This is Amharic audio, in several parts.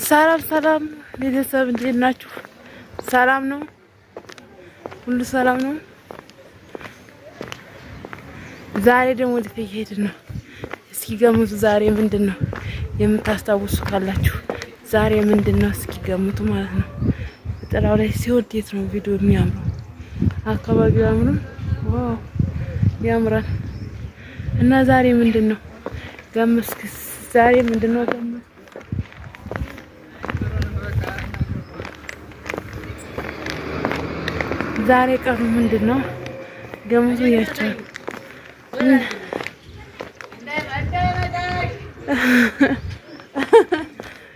ሰላም ቤተሰብ እንዴት ናችሁ? ሰላም ነው? ሁሉ ሰላም ነው? ዛሬ ደግሞ ልትሄድ ነው። እስኪ ገምቱ ዛሬ ምንድነው? የምታስታውሱ ካላችሁ ዛሬ ምንድነው? እስኪ ገምቱ ማለት ነው። ጥራው ላይ ሲወዴት ነው ቪዲዮ የሚያምረው። አካባቢው አምሮ ዋው ያምራል። እና ዛሬ ምንድነው? ገምስክ ዛሬ ምንድነው? ገምስ ዛሬ ቀኑ ምንድነው? ገምቱ ያቻው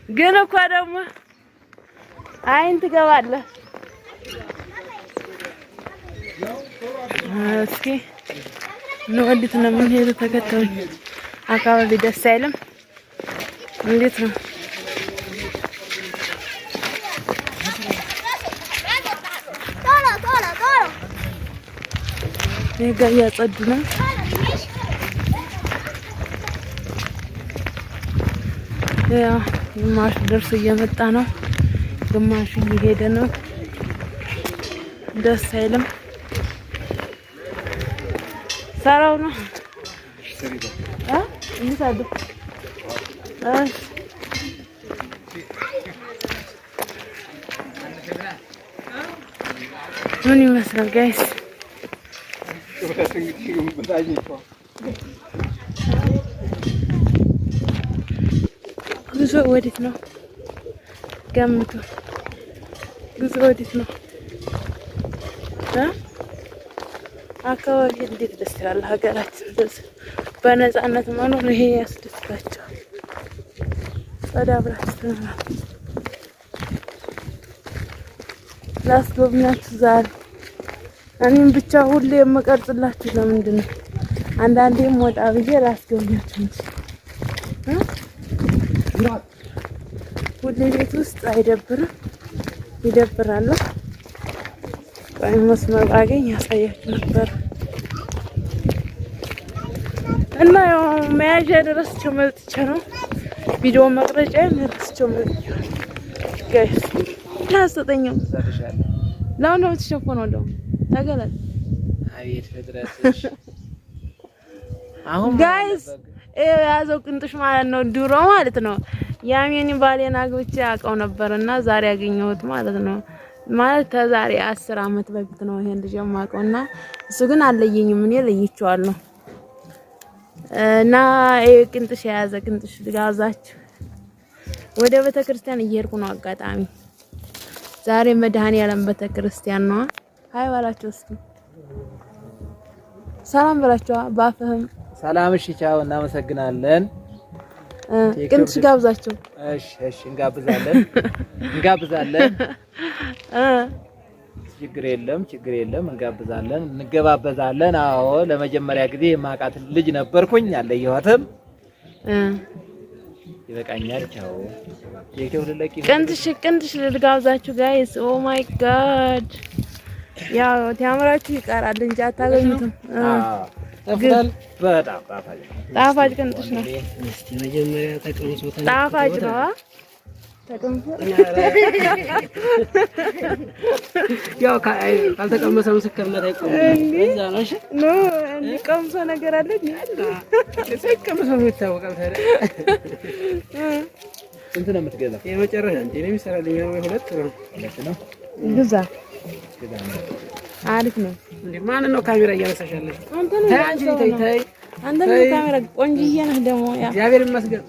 ግን እኮ ደግሞ አይን ትገባለህ። እስኪ ወዲት ነው ምን ሄዱ ተከተሉኝ። አካባቢ ደስ አይልም። እንዴት ነው? ይጋ ያጸዱ ነው። ያ ግማሽ ደርሶ እየመጣ ነው፣ ግማሹ እየሄደ ነው። ደስ አይልም። ሰራው ነው እንሳዱ ምን ይመስላል ጋይስ? ጉዞ ወዴት ነው? ገምቱ። ጉዞ ወዴት ነው? አካባቢ እንዴት ደስ ይላል። ሀገራችን በነፃነት መኖር ይሄ ያስደስታቸዋል። ጸዳ ብላችሁ ላስጎብኛችሁ ዛሬ እኔም ብቻ ሁሌ የምቀርጽላችሁ ለምንድን ነው? አንዳንዴም ወጣ ብዬ ላስጎብኛችሁ እንጂ ሁሌ ቤት ውስጥ አይደብርም? ይደብራል። ቆይ መስመር ባገኝ ያሳያችሁ ነበር እና ያው መያዣ ደረስቸው መልጥቼ ነው ቪዲዮ መቅረጫ ደረስቸው መልጥቼ ጋይስ ታስተኛው ለምን ነው ተሸፈነው ነው ታገላል። አቤት ፍጥረትሽ አሁን ጋይስ ያዘው ቅንጥሽ ማለት ነው። ድሮ ማለት ነው ያሜኒ ባሌና አግብቼ አውቀው ነበርና ዛሬ ያገኘሁት ማለት ነው። ማለት ተዛሬ 10 አመት በፊት ነው ይሄን ልጅ የማውቀውና እሱ ግን አለየኝም። እኔ ለይቼዋለሁ እና ቅንጥሽ የያዘ ቅንጥሽ ልጋዛችሁ ወደ ቤተክርስቲያን እየሄድኩ ነው። አጋጣሚ ዛሬ መድኃኔዓለም ቤተክርስቲያን ነው። ሃይ ባላችሁ እስኪ ሰላም ብላችሁ ባፈህም ሰላም። እሺ ቻው፣ እናመሰግናለን። ቅንጥሽ ጋብዛችሁ። እሺ እንጋብዛለን። ችግር የለም እንጋብዛለን፣ እንገባበዛለን። አዎ ለመጀመሪያ ጊዜ የማውቃት ልጅ ነበርኩኝ፣ አለየኋትም። ይበቃኛል። ቻው። ቅንጥሽ ልጋብዛችሁ ጋይስ። ኦ ማይ ጋድ ያው ታምራችሁ ይቀራል እንጂ አታገኙትም። በጣም ጣፋጭ ቅንጥሽ ነው። እስቲ መጀመሪያ ተቀምሶ ጣፋጭ ነው። ተቀምሶ ያው ካልተቀመሰ ምስክርነት አይቆምም። እዛ ነው። እሺ ኖ እንዲቀምሶ ነገር አለ ተቀምሶ ይታወቃል። እንት ነው የምትገዛው የመጨረሻ እንዴ ነው የሚሰራልኝ ነው። ሁለት ነው ግዛ አሪፍ ነው እንዴ። ማን ነው ካሜራ እያነሳሻለሽ? አንተ ነው ካሜራ ቆንጅዬ ነህ ደግሞ። ያ እግዚአብሔር ይመስገን።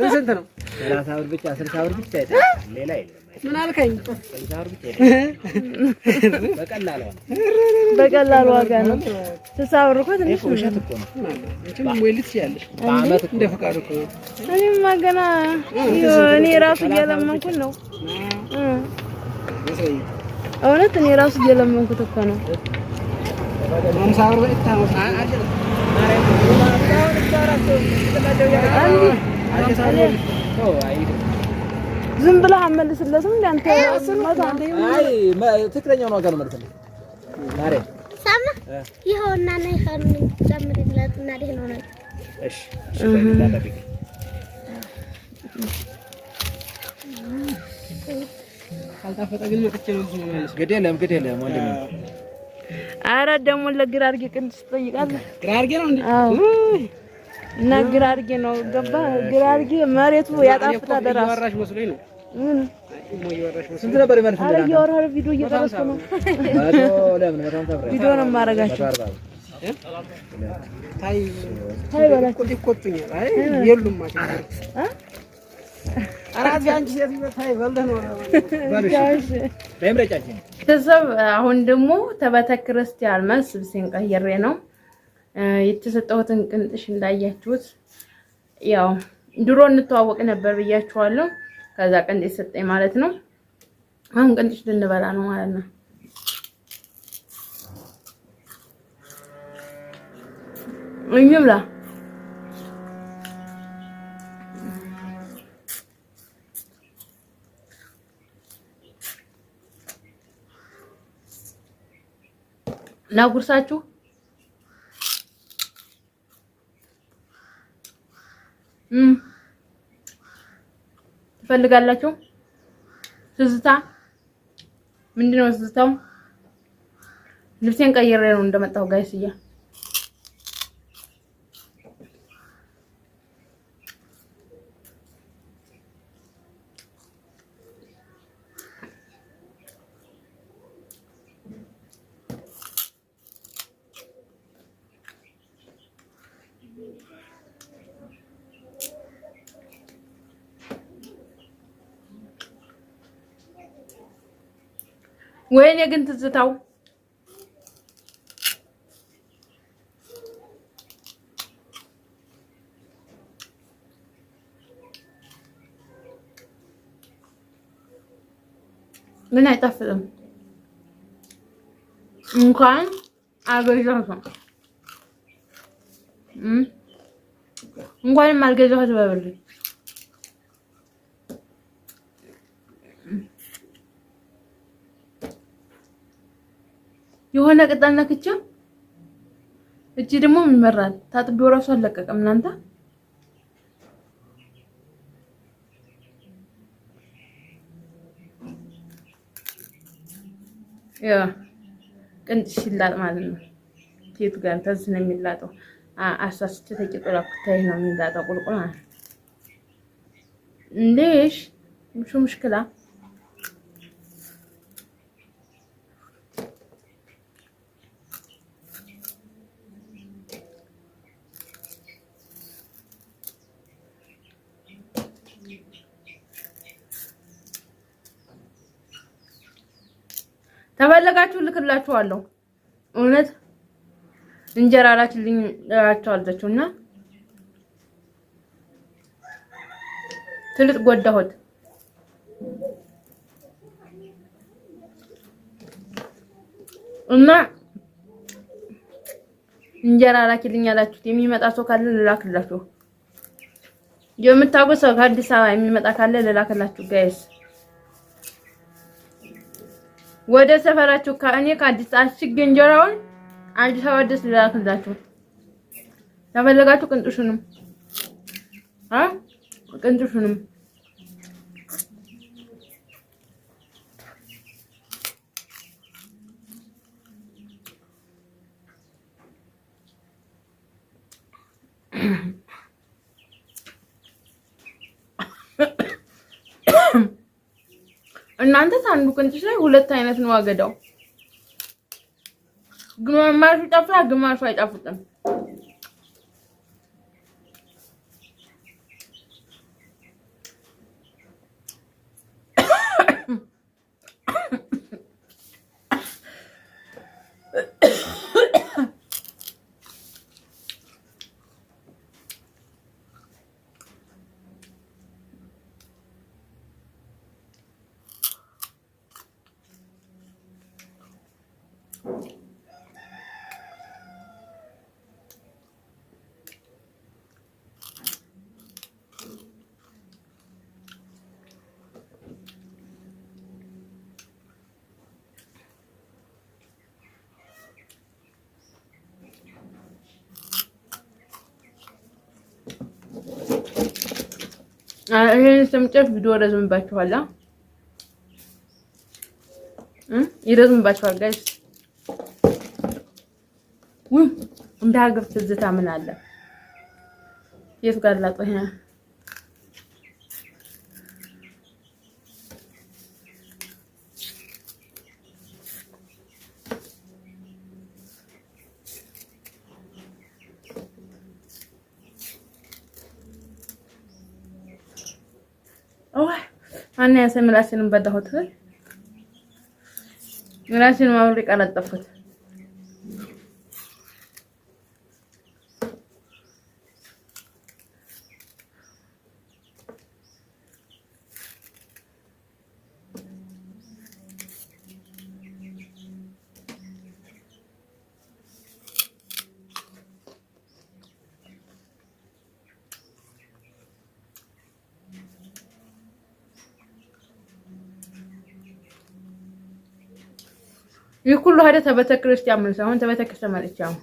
ስንት ነው? 30 ብር ብቻ 60 ብር ብቻ አይደል? ሌላ የለም። ምን አልከኝ? 60 ብር ብቻ አይደል? በቀላል ዋጋ ነው። 60 ብር እኮ ትንሽ ነው። እሸት እኮ ነው። እንዴ ሞይልት ያለሽ በአመት እንደ ፈቃዱ እኮ። እኔማ ገና እኔ ራሱ እየለመንኩኝ ነው። እውነት እኔ ራሱ እየለመንኩት እኮ ነው። ዝም ብለህ አመልስለትም እንዴ አንተ? አይ ትክክለኛው ነው ጋር ማለት ነው። ማሬ ሳማ ይኸውና ነይ ሀን ጨምሪለት እና ደህና ነው። እሺ ካልታፈጠ ግን መጥቼ ነው እዚህ ማለት ግድ የለም ወንድሜ ኧረ ደግሞ ለግራርጌ ቅንጥስ ትጠይቃለህ ግራርጌ ነው እንዴ እና ግራርጌ ነው ገባ ግራርጌ መሬቱ ያጣፍጣል ለራሱ እያወራሽ መስሎኝ ነው ምን ስንት ነበር ማለት ነው? አረ እያወራሁ ቪዲዮ እየቀረጽኩ ነው። ቪዲዮ ነው የማደርጋቸው። ታይ በላቸው ይቆጡኛል። አይ የሉም ማለት አራት አንቺ ሴትዮ ታይ በልደህ ነው ባልሽ ደምረጫችን ተሰብ አሁን ደግሞ ተበተ ክርስቲያን መልስ ልብሴን ቀይሬ ነው የተሰጠሁትን ቅንጥሽ እንዳያችሁት ያው ድሮ እንተዋወቅ ነበር ብያችኋለሁ። ከዛ ቅንጥሽ ሰጠኝ ማለት ነው። አሁን ቅንጥሽ ልንበላ ነው ማለት ነው። እንብላ ላጉርሳችሁ ትፈልጋላችሁ? ትዝታ ምንድነው ትዝታው? ልብሴን ቀይሬ ነው እንደመጣሁ ጋይስያ ወይኔ ግን ትዝታው ምን አይጣፍጥም እንኳን አልገዛሁትም እንኳንም አልገዛሁት በብልኝ የሆነ ቅጠል ነክቼ እቺ ደግሞ ምን ይመራል ታጥቢው ራሱ አለቀቀም እናንተ ያ ቅንጥሽ ይላጥ ማለት ነው ቴቱ ጋር ተዝነ የሚላጠው አሳስቼ ተቂጦላ ኩታይ ነው የሚላጠው ቁልቁል ليش شو مشكلة ተፈልጋችሁ ልክላችኋለሁ እውነት እንጀራ ላችልኝ እላችኋለሁና ትልቅ ጎዳሁት እና እንጀራ ላችልኝ ያላችሁት የሚመጣ ሰው ካለ ልላክላችሁ የምታውቁ ሰው ከአዲስ አበባ የሚመጣ ካለ ልላክላችሁ ጋይስ ወደ ሰፈራችሁ ከእኔ ከአዲስ አሽግ እንጀራውን አዲስ አበባ ድረስ ልላክላችሁ ተፈልጋችሁ ቅንጥሹንም ቅንጥሹንም እናንተ አንዱ ቅንጥሽ ላይ ሁለት አይነት ነው አገዳው ግማሹ ይጣፍጣል ግማሹ አይጣፍጥም ይሄን ስምጨፍ ቪዲዮ ረዝምባችኋል ይረዝምባችኋል ጋይስ እንደ ሀገር ትዝታ ምን አለ የት ጋር ላጥህ أنا أسمي راسين بدهوت راسين ما أوريك أنا طفت يقول له هذا تبتك كريستيان من سوون تبتك سمرتشام